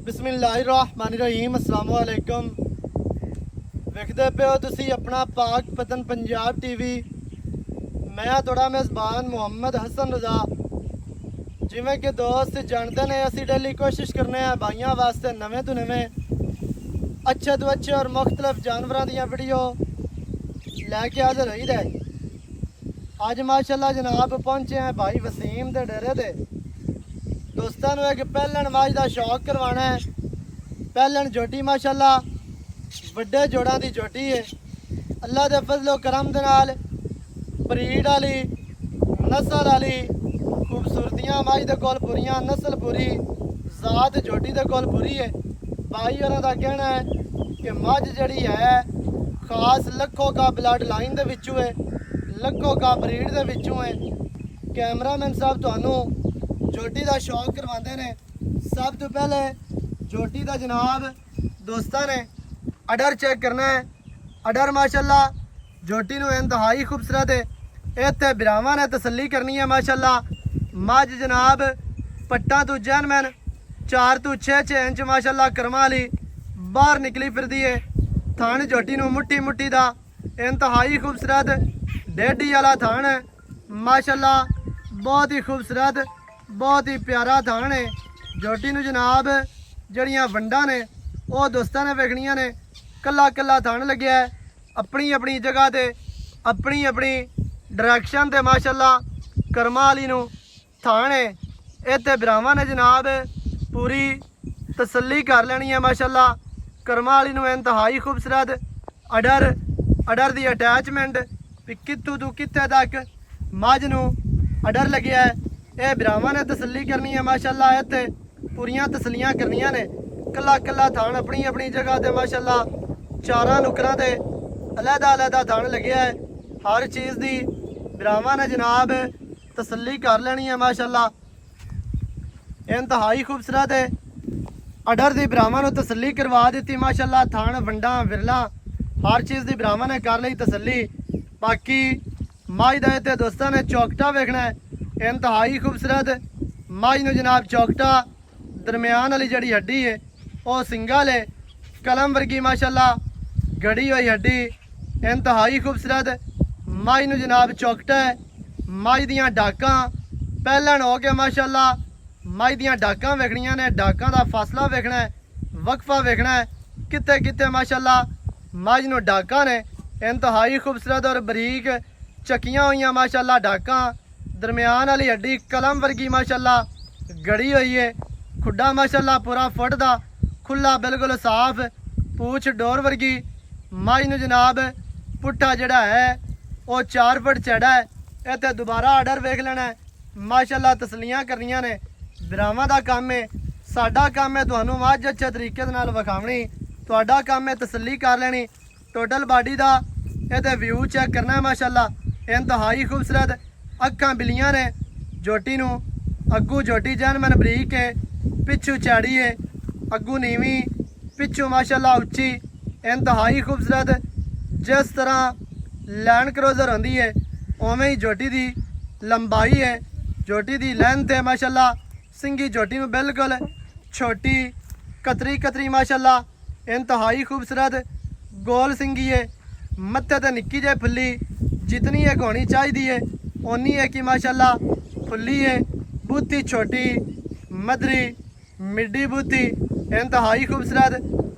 बिस्मिल्लाहिर्रहमानिर्रहीम अस्सलाम वालेकुम। वेखदे पे हो तुसी अपना पाक पतन पंजाब टीवी। मैं थोड़ा मेज़बान मुहम्मद हसन रज़ा। जिमें कि दोस्त जानते ने असी डेली कोशिश करने हैं भाइयों वास्ते नवे तो नवे अच्छे तो अच्छे और मुख्तलिफ जानवरों दी वीडियो लैके हाजिर होई दे। अज माशाल्लाह जनाब पहुंचे हैं भाई वसीम दे डेरे दे। दोस्तों को एक पहलन वाज का शौक करवाना है। पहलन जोटी माशाल्लाह बड़े जोड़ा की जोटी है। अल्लाह के फजलो करम दे नाल ब्रीड वाली नस्ल वाली खूबसूरतियां मज के कोल पूरियां, नस्ल पूरी, जात जोटी के कोल पूरी है। भाई होरां दा कहना है कि मझ जड़ी है खास लखों का ब्लड लाइन दे विचों है, लखों का ब्रीड दे विचों है। कैमरामैन साहब तुहानू जोटी का शौक करवाते हैं। सब तो पहले जोटी का जनाब दोस्तों ने अडर चेक करना है। अडर माशाल्लाह जोटी नूं इंतहाई खूबसूरत है। इत्थे बिरावां ने तसल्ली करनी है माशाल्लाह। मझ जनाब पट्टा तो जैनमैन 4 तो 6 इंच माशाल्लाह कर्मा वाली बाहर निकली फिरदी है। थान जोटी नूं मुट्ठी मुट्ठी दा इंतहाई खूबसूरत डेढ़ी वाला थान है माशाल्लाह। बहुत ही खूबसूरत, बहुत ही प्यारा थान है। जोटी नूं जनाब जड़ियाँ वंडा ने वो दोस्तों ने वेखनियां ने। कला कला थान लग्या है अपनी अपनी जगह ते, अपनी अपनी डायरैक्शन ते माशाल्लाह कर्मा वाली नूं थान है। इत्थे बिरावां ने जनाब पूरी तसल्ली कर लेनी है माशाल्लाह। कर्मा वाली नूं इंतहाई खूबसूरत अडर अडर दी अटैचमेंट भी कित्थों तो कित्थे तक मझ नूं अडर लग्या है। यह बिरावां ने तसल्ली करनी है माशाल्लाह। इत्थे पूरियां तसल्लियां करनियां ने। कला कला थान अपनी अपनी जगह ते माशाल्लाह। चारां नुकरां ते अलहदा अलहदा थान लग्या है। हर चीज़ दी बिरावां ने जनाब तसल्ली कर लेनी है माशाल्लाह। इंतहाई खूबसूरत है। अडर दी बिरावां नूं तसल्ली करवा दी माशाल्लाह। थान वंडा विरला हर चीज़ दी बिरावां ने कर ली तसल्ली। बाकी मझ दा इत्थे दोस्तों ने चौकटा वेखना है इंतहाई खूबसूरत। मझ नूं जनाब चौकटा दरम्यान वाली जड़ी हड्डी है वह सिंगल है, कलम वर्गी माशाल्लाह गड़ी हुई हड्डी इंतहाई खूबसूरत। मझ नूं जनाब चौकटा है। मझ दियां डाकां पहलन हो गया माशाल्लाह। मझ दियां डाकां वेखनियां ने। डाकां दा फासला वेखना है, वक्फा वेखना है कित्थे कित्थे माशाल्लाह। मझ नूं डाकां ने इंतहाई खूबसूरत और बरीक चकियां हुई माशाल्लाह। डाकां दरम्यान वाली हड्डी कलम वर्गी माशाल्लाह गड़ी हुई है। खुड्डा माशाल्लाह पूरा फुट दा खुला बिल्कुल साफ, पूछ डोर वर्गी। मझ नूं जनाब पुट्ठा जड़ा है वह 4 फुट चढ़ा है। इत्थे दोबारा आर्डर वेख लेना है माशाल्लाह। तसलियां करनियां ने। बिरावां दा काम है, साडा काम है तुहानूं मझ अच्छे तरीके दे नाल विखावणी। तुहाडा काम है तसल्ली कर लेनी। टोटल बाडी दा इहदे व्यू चेक करना है माशाल्लाह। इंतहाई खूबसूरत अखां बिलियां ने। जोटी नूं अग्गू जोटी जैनमैन बरीक है, पिछू चैड़ी है, अग्गू नीवी, पिछू माशाल्लाह उच्ची इंतहाई खूबसूरत। जिस तरह लैंड क्रोजर होंदी है उवें ही जोटी दी लंबाई है, जोटी दी लेंथ है माशाल्लाह। सिंगी जोटी में बिल्कुल छोटी कतरी कतरी माशाल्लाह इंतहाई खूबसूरत गोल सिंगी है। मत्थे ते निक्की जे फुल्ली जितनी एक होनी चाहिए उन्नी है कि माशाल्लाह फुल्ली है। बूथी छोटी मदरी मिड्डी बूथी इंतहाई खूबसूरत।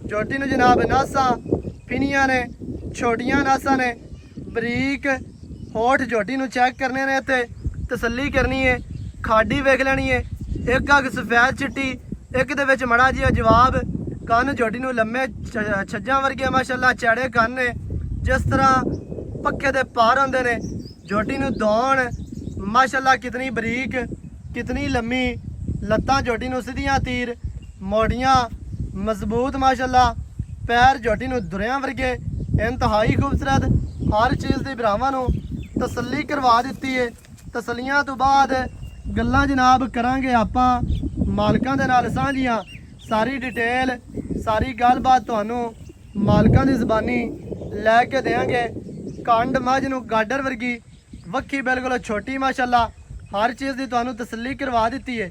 जोटी नूं जनाब नासा फिनियां ने, छोटियां नासा ने, बरीक होठ जोटी नूं चेक करने ने। इत्थे तसल्ली करनी है, खाडी वेख लेनी है। एक अग सफेद चिट्टी, एक दे विच मड़ा जिहा जवाब। कन्न जोटी नूं लम्मे छज्जां वर्गे माशाल्लाह चैड़े कन्न ने जिस तरह पक्खे दे पार होंदे ने। जोटी नूं दौण माशाल्लाह कितनी बरीक, कितनी लम्मी। लत्तां जोटी नूं सीधियां तीर, मोड़ियां मजबूत माशाल्लाह। पैर जोटी नूं दुरियां वर्गे इंतहाई खूबसूरत। हर चीज़ की बिरावां नूं तसल्ली करवा दी है। तसलियां तो बाद गल्लां जनाब करांगे आपां मालकां दे नाल सांझियां। सारी डिटेल सारी गलबात तुहानूं मालकां दी ज़बानी लैके देंगे। कंड मझ नूं गाडर वर्गी वक्खी बिल्कुल छोटी माशाल्लाह। हर चीज़ की तुहानूं तसल्ली करवा दी है।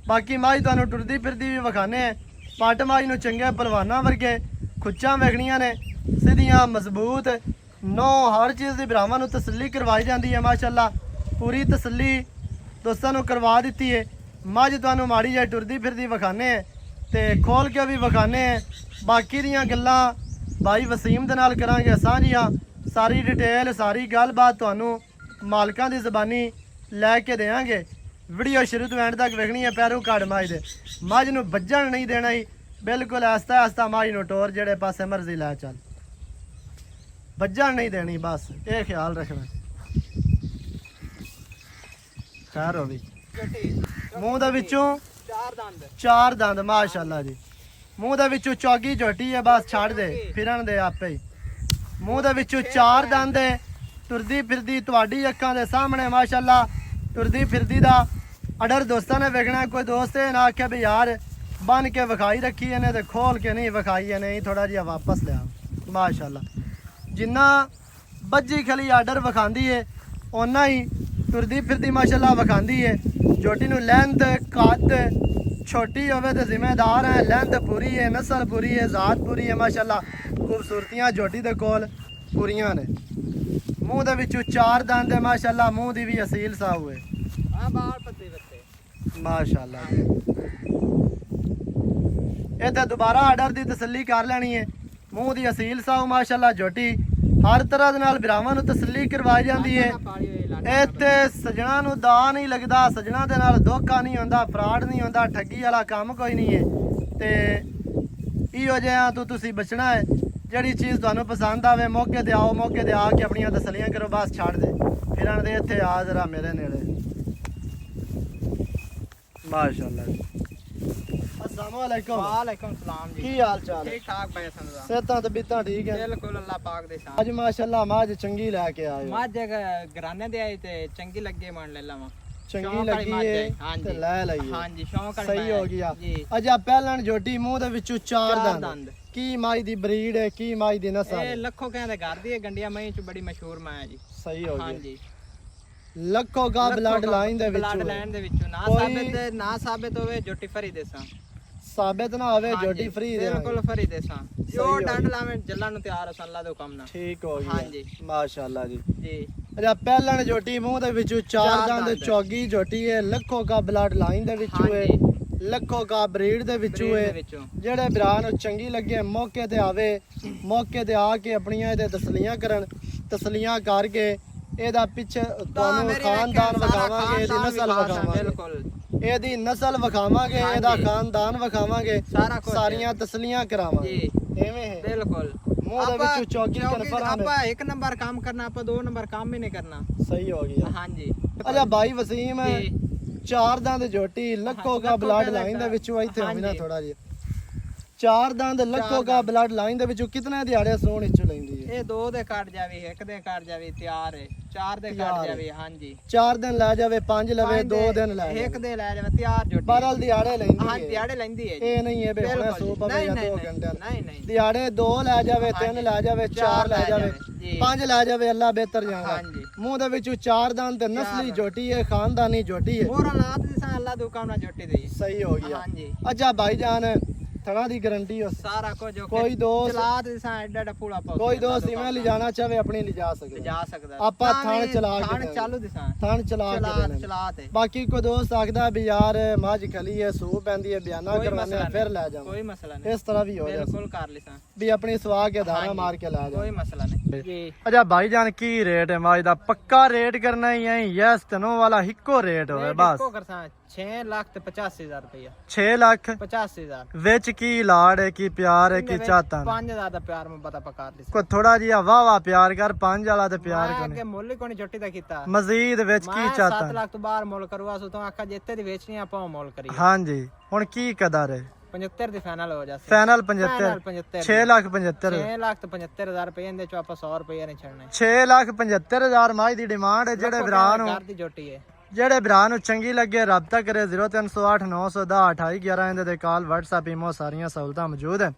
बाकी मझ तुहानूं टुरदी फिरदी भी विखाने हैं। ਪੱਟ ਮਾਈ ਨੂੰ ਚੰਗੇ ਪਹਿਲਵਾਨਾਂ ਵਰਗੇ ਖੁੱਚਾਂ ਵੇਖਣੀਆਂ ਨੇ, ਸਿੱਧੀਆਂ ਮਜ਼ਬੂਤ ਨੋ, ਹਰ ਚੀਜ਼ ਦੀ ਭਰਾਵਾਂ ਨੂੰ ਤਸੱਲੀ ਕਰਵਾਈ ਜਾਂਦੀ ਹੈ। ਮਾਸ਼ਾਅੱਲਾ ਪੂਰੀ ਤਸੱਲੀ ਦੋਸਤਾਂ ਨੂੰ ਕਰਵਾ ਦਿੱਤੀ ਹੈ। ਮੱਝ ਤੁਹਾਨੂੰ ਮਾੜੀ ਜਿਹੀ ਟੁਰਦੀ ਫਿਰਦੀ ਵਿਖਾਣੇ ਤੇ ਖੋਲ ਕੇ ਵੀ ਵਿਖਾਣੇ। ਬਾਕੀ ਦੀਆਂ ਗੱਲਾਂ ਭਾਈ ਵਸੀਮ ਦੇ ਨਾਲ ਕਰਾਂਗੇ ਸਾਂਝੀਆਂ, ਸਾਰੀ ਡਿਟੇਲ ਸਾਰੀ ਗੱਲਬਾਤ ਤੁਹਾਨੂੰ ਮਾਲਕਾਂ ਦੀ ਜ਼ਬਾਨੀ ਲੈ ਕੇ ਦੇਵਾਂਗੇ। ਵੀਡੀਓ ਸ਼ੁਰੂ ਤੋਂ ਐਂਡ ਤੱਕ ਵੇਖਣੀ ਹੈ। ਪੈਰੋਂ ਘੜ ਮੱਝ ਦੇ, ਮੱਝ ਨੂੰ ਵੱਜਣ ਨਹੀਂ ਦੇਣਾ ਹੀ, ਬਿਲਕੁਲ ਆਸਤਾ ਆਸਤਾ ਮੱਝ ਨੂੰ ਟੋਰ ਜਿਹੜੇ ਪਾਸੇ ਮਰਜ਼ੀ ਲੈ ਚੱਲ, ਵੱਜਣ ਨਹੀਂ ਦੇਣੀ, ਬਸ ਇਹ ਖਿਆਲ ਰੱਖਣਾ। ਖੈਰ ਹੋਵੇ ਮੂੰਹ ਦੇ ਵਿੱਚੋਂ ਚਾਰ ਦੰਦ ਮਾਸ਼ਾਅੱਲਾ ਜੀ, ਮੂੰਹ ਦੇ ਵਿੱਚੋਂ ਚੌਗੀ ਝੋਟੀ ਹੈ, ਬਸ ਛੱਡ ਦੇ ਫਿਰਨ ਦੇ ਆਪੇ ਹੀ। ਮੂੰਹ ਦੇ ਵਿੱਚੋਂ ਚਾਰ ਦੰਦ ਹੈ, ਤੁਰਦੀ ਫਿਰਦੀ ਤੁਹਾਡੀ ਅੱਖਾਂ ਦੇ ਸਾਹਮਣੇ ਮਾਸ਼ਾਅੱਲਾ ਤੁਰਦੀ ਫਿਰਦੀ ਦਾ ਅਡਰ ਦੋਸਤਾਂ ਨੇ ਵੇਖਣਾ। ਕੋਈ ਦੋਸਤ ਇਹ ਨਾ ਆਖਿਆ ਵੀ ਯਾਰ ਬੰਨ ਕੇ ਵਿਖਾਈ ਰੱਖੀ ਇਹਨੇ ਤੇ ਖੋਲ ਕੇ ਨਹੀਂ ਵਿਖਾਈ ਇਹਨੇ, ਥੋੜਾ ਜਿਹਾ ਵਾਪਸ ਲਿਆ। ਮਾਸ਼ਾਅੱਲਾ ਜਿੰਨਾ ਬੱਜੀ ਖਲੀ ਆਰਡਰ ਵਿਖਾਉਂਦੀ ਹੈ ਓਨਾ ਹੀ ਤੁਰਦੀ ਫਿਰਦੀ ਮਾਸ਼ਾਅੱਲਾ ਵਿਖਾਉਂਦੀ ਹੈ। ਝੋਟੀ ਨੂੰ ਲੈਂਥ ਕੱਦ ਛੋਟੀ ਹੋਵੇ ਤੇ ਜ਼ਿੰਮੇਦਾਰ ਹੈ, ਲੈਂਥ ਪੂਰੀ ਹੈ, ਨਸਲ ਪੂਰੀ ਹੈ, ਜ਼ਾਤ ਪੂਰੀ ਹੈ ਮਾਸ਼ਾਅੱਲਾ। ਖੂਬਸੂਰਤੀਆਂ ਝੋਟੀ ਦੇ ਕੋਲ ਪੂਰੀਆਂ ਨੇ। ਮੂੰਹ ਦੇ ਵਿੱਚੋਂ ਚਾਰ ਦੰਦ ਹੈ ਮਾਸ਼ਾਅੱਲਾ, ਮੂੰਹ ਦੀ ਵੀ ਅਸੀਲ ਸਾਊ ਹੈ ਮਾਸ਼ਾਅੱਲਾ। ਇਹ ਤਾਂ ਦੁਬਾਰਾ ਆਰਡਰ ਦੀ ਤਸੱਲੀ ਕਰ ਲੈਣੀ ਹੈ। ਮੂੰਹ ਦੀ ਅਸੀਲ ਸਾਊ ਮਾਸ਼ਾਅੱਲਾ ਝੋਟੀ ਹਰ ਤਰ੍ਹਾਂ ਦੇ ਨਾਲ ਭਰਾਵਾਂ ਨੂੰ ਤਸੱਲੀ ਕਰਵਾਈ ਜਾਂਦੀ ਹੈ। ਇੱਥੇ ਸਜਣਾ ਨੂੰ ਦਾ ਨਹੀਂ ਲੱਗਦਾ, ਸਜਣਾ ਦੇ ਨਾਲ ਧੋਖਾ ਨਹੀਂ ਹੁੰਦਾ, ਫਰਾਡ ਨਹੀਂ ਹੁੰਦਾ, ਠੱਗੀ ਵਾਲਾ ਕੰਮ ਕੋਈ ਨਹੀਂ ਹੈ। ਤੇ ਇਹੋ ਜਿਹਾ ਤੋਂ ਤੁਸੀਂ ਬਚਣਾ ਹੈ। ਜਿਹੜੀ ਚੀਜ਼ ਤੁਹਾਨੂੰ ਪਸੰਦ ਆਵੇ ਮੌਕੇ ਤੇ ਆਓ, ਮੌਕੇ ਤੇ ਆ ਕੇ ਆਪਣੀਆਂ ਤਸੱਲੀਆਂ ਕਰੋ, ਬਸ ਛੱਡ ਦੇ ਫਿਰਨ ਦੇ। ਇੱਥੇ ਆ ਜ਼ਰਾ ਮੇਰੇ ਨੇੜੇ ਮਾਸ਼ਾਅੱਲਾ। अस्सलाम वालेकुम। वालेकुम सलाम जी। की हाल चाल? ठीक ठाक भाई संदा। सेहतां तबीयतां ठीक है? बिल्कुल अल्लाह पाक दे साथ। आज माशाअल्लाह मज चंगी लेके आए हो। मज घराने दे आई ते चंगी लगे मान ले लवा। चंगी लगी है ते ले लई। हां जी शौक सही हो गया। अजा पहलन जोटी मुंह दे विचों चार दंद की माई दी ब्रीड है, की माई दी नस्ल है? ए लखो कहंदे घर दी गंडिया मई च बड़ी मशहूर मां है जी। सही हो गया। हां जी लखो का ब्लड लाइन दे विचों, ब्लड लाइन दे विचों ना साबित होवे जोटी फरी देसा, साबित ना होवे जोटी फ्री दे, बिल्कुल फरी देसा। जो डंड लावे जल्ला नु तैयार है अल्लाह दे हुक्म ना। ठीक हो गया। हां जी माशाअल्लाह जी जी। अच्छा पहलन जोटी मुंह दे विचों चार दंद चौगी जोटी है, लखो का ब्लड लाइन दे विचों है, लखो का ब्रीड दे विचों है। जेड़े भरा नु चंगी लगे मौके ते आवे, मौके ते आके अपनियां इहदे तसलियां करन, तसलियां करके ਇਹਦਾ ਪਿੱਛੇ ਤੁਹਾਨੂੰ ਖਾਨਦਾਨ ਵਿਖਾਵਾਂਗੇ, ਇਹਦੀ ਨਸਲ ਵਿਖਾਵਾਂਗੇ, ਬਿਲਕੁਲ ਇਹਦੀ ਨਸਲ ਵਿਖਾਵਾਂਗੇ, ਇਹਦਾ ਖਾਨਦਾਨ ਵਿਖਾਵਾਂਗੇ, ਸਾਰੀਆਂ ਤਸਲੀਆਂ ਕਰਾਵਾਂਗੇ। ਐਵੇਂ ਹੈ ਬਿਲकुल। ਮੂੰਹ ਦੇ ਵਿੱਚੋਂ ਚੌਕੀ ਕਨਫਰਮ ਹੈ। ਆਪਾਂ ਇੱਕ ਨੰਬਰ ਕੰਮ ਕਰਨਾ, ਆਪਾਂ ਦੋ ਨੰਬਰ ਕੰਮ ਹੀ ਨਹੀਂ ਕਰਨਾ। ਸਹੀ ਹੋ ਗਿਆ। ਹਾਂਜੀ ਅੱਛਾ ਭਾਈ ਵਸੀਮ ਚਾਰ ਦੰਦ ਝੋਟੀ ਲੱਖੋ ਦਾ ਬਲੱਡ ਲਾਈਨ ਦੇ ਵਿੱਚੋਂ ਇੱਥੇ ਹੋਵੇ ਨਾ ਥੋੜਾ ਜਿਹਾ ਚਾਰ ਦੰਦ ਲੱਖੋ ਦਾ ਬਲੱਡ ਲਾਈਨ ਦੇ ਵਿੱਚੋਂ ਕਿਤਨੇ ਦਿਹਾੜੇ ਸੋਣ ਵਿੱਚੋਂ ਲੈਂਦੀ ਹੈ? ਇਹ ਦੋ ਦੇ ਕੱਟ ਜਾਵੇ, ਇੱਕ ਦੇ ਕੱਟ ਜਾਵੇ, ਤਿਆਰ ਹੈ। ਚਾਰ ਦੇ ਕੱਟ ਜਾਵੇ, ਹਾਂਜੀ 4 ਦਿਨ ਲੈ ਜਾਵੇ, 5 ਲਵੇ, 2 ਦਿਨ ਲੈ ਜਾਵੇ, ਇੱਕ ਦੇ ਲੈ ਜਾਵੇ, ਤਿਆਰ ਜੋਟੀ ਬਰਲ ਦਿਹਾੜੇ ਲੈਂਦੀ ਹੈ। ਹਾਂ ਦਿਹਾੜੇ ਲੈਂਦੀ ਹੈ। ਇਹ ਨਹੀਂ ਹੈ ਬੇ ਹੁਣ ਸੋ ਪਵੇ ਜਾਂ 2 ਘੰਟੇ ਨਹੀਂ ਨਹੀਂ ਦਿਹਾੜੇ 2 ਲੈ ਜਾਵੇ, 3 ਲੈ ਜਾਵੇ, 4 ਲੈ ਜਾਵੇ, 5 ਲੈ ਜਾਵੇ, ਅੱਲਾ ਬਿਹਤਰ ਜਾਣਦਾ। ਮੂੰਹ ਦੇ ਵਿੱਚੋਂ ਚਾਰ ਦੰਦ ਤੇ ਨਸਲੀ ਝੋਟੀ ਹੈ, ਖਾਨਦਾਨੀ ਝੋਟੀ ਹੈ। ਹੋਰ ਹਾਲਾਤ ਦੀ ਸਾਂ ਅੱਲਾ ਦੇ ਹੁਕਮ ਨਾਲ ਝੋਟੀ ਦੇ ਸਹੀ ਹੋ ਗਿਆ। ਹਾਂਜੀ ਅੱਛਾ ਭਾਈ ਜਾਨ ਥਣਾ ਦੀ ਗਾਰੰਟੀ ਹੋ ਸਾਰਾ ਕੁਝ। ਕੋਈ ਦੋਸਤ ਚਲਾ ਦੇ ਸਾਂ ਐਡਾ ਐਡਾ ਪੂਲਾ ਪਾ, ਕੋਈ ਦੋਸਤ ਇਵੇਂ ਲਿਜਾਣਾ ਚਾਹੇ ਆਪਣੀ ਲਿਜਾ ਸਕਦਾ, ਜਾ ਸਕਦਾ। ਆਪਾਂ ਥਣ ਚਲਾ ਕੇ ਥਣ ਚਾਲੂ ਦੇ ਸਾਂ, ਥਣ ਚਲਾ ਕੇ ਚਲਾ ਤੇ। ਬਾਕੀ ਕੋਈ ਦੋਸਤ ਆਖਦਾ ਵੀ ਯਾਰ ਮੱਝ ਖਲੀ ਹੈ, ਸੂ ਪੈਂਦੀ ਹੈ, ਬਿਆਨਾ ਕਰਵਾਉਂਦੇ ਆ ਫਿਰ ਲੈ ਜਾਵਾਂ, ਕੋਈ ਮਸਲਾ ਨਹੀਂ। ਇਸ ਤਰ੍ਹਾਂ ਵੀ ਹੋ ਜਾ, ਬਿਲਕੁਲ ਕਰ ਲੈ ਸਾਂ ਵੀ ਆਪਣੀ ਸਵਾ ਕੇ ਧਾਰਾ ਮਾਰ ਕੇ ਲੈ ਜਾ, ਕੋਈ ਮਸਲਾ ਨਹੀਂ ਜੀ। ਅੱਛਾ ਭਾਈ ਜਾਨ ਕੀ ਰੇਟ ਹੈ ਮੱਝ ਦਾ? ਪੱਕਾ ਰੇਟ ਕਰਨਾ ਹੀ ਹੈ? ਯੈਸ ਤਨੋ ਵਾਲਾ ਇੱਕੋ ਰੇਟ ਹੋਵੇ ਬਸ। 6,85,000 ਰੁਪਇਆ। 6,85,000 6,85,000 ਵਿੱਚ ਕੀ ਲਾੜ ਹੈ, ਕੀ ਪਿਆਰ ਹੈ, ਕੀ ਚਾਹਤਾ? 5,000 ਦਾ ਪਿਆਰ ਮੈਂ ਪਤਾ ਪਕਾ ਲਈ ਕੋਈ ਥੋੜਾ ਜਿਹਾ ਵਾਵਾ ਪਿਆਰ ਕਰ, 5 ਵਾਲਾ ਤੇ ਪਿਆਰ ਮੈਂ ਕਰ। ਅੱਗੇ ਮੁੱਲ ਹੀ ਕੋਈ ਝੋਟੀ ਦਾ ਕੀਤਾ, ਮਜ਼ੀਦ ਵਿੱਚ ਕੀ ਚਾਹਤਾ? 7 ਲੱਖ ਤੋਂ ਬਾਹਰ ਮੁੱਲ ਕਰਵਾ ਸੋ ਤੋਂ ਆਖਾ ਜਿੱਤੇ ਦੀ ਵੇਚਣੀ ਆਪਾਂ ਉਹ ਮੁੱਲ ਕਰੀਏ। ਹਾਂਜੀ ਹੁਣ ਕੀ ਕਦਰ ਹੈ? 75 ਦੀ ਫਾਈਨਲ ਹੋ ਜਾਸੀ। ਫਾਈਨਲ 75 6,75,000 6,75,000 ਰੁਪਏ ਇਹਦੇ ਚੋਂ ਆਪਾਂ 100 ਰੁਪਏ ਨਹੀਂ ਛੱਡਣੇ। 6,75,000 ਮੱਝ ਦੀ ਡਿਮਾਂਡ ਹੈ। ਜਿਹੜੇ ਭਰਾ ਨੂੰ ਘਰ ਦੀ ਝੋਟੀ ਹੈ, ਜਿਹੜੇ ਭਰਾ ਨੂੰ ਚੰਗੀ ਲੱਗੇ ਰਾਬਤਾ ਕਰੇ 0308 910 2811 ਇਹਦੇ ਤੇ ਕਾਲ WhatsApp ਈਮੋ ਸਾਰੀਆਂ ਸਹੂਲਤਾਂ ਮੌਜੂਦ ਹੈ।